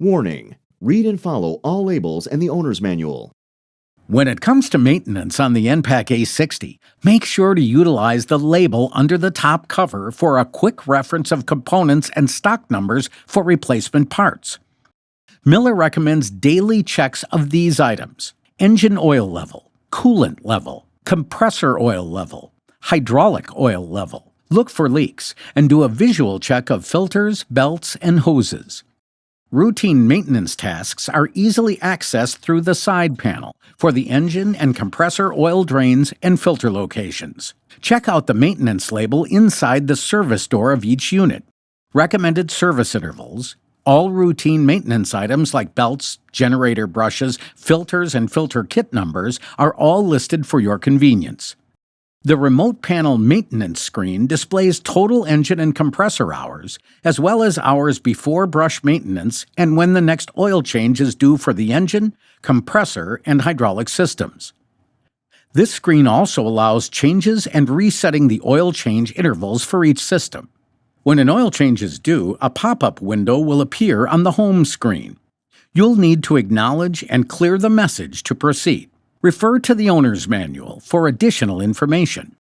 Warning: read and follow all labels and the owner's manual. When it comes to maintenance on the EnPak A60, make sure to utilize the label under the top cover for a quick reference of components and stock numbers for replacement parts. Miller recommends daily checks of these items: engine oil level, coolant level, compressor oil level, hydraulic oil level. Look for leaks and do a visual check of filters, belts, and hoses. Routine maintenance tasks are easily accessed through the side panel for the engine and compressor oil drains and filter locations. Check out the maintenance label inside the service door of each unit. Recommended service intervals, all routine maintenance items like belts, generator brushes, filters, and filter kit numbers are all listed for your convenience. The remote panel maintenance screen displays total engine and compressor hours, as well as hours before brush maintenance and when the next oil change is due for the engine, compressor, and hydraulic systems. This screen also allows changes and resetting the oil change intervals for each system. When an oil change is due, a pop-up window will appear on the home screen. You'll need to acknowledge and clear the message to proceed. Refer to the owner's manual for additional information.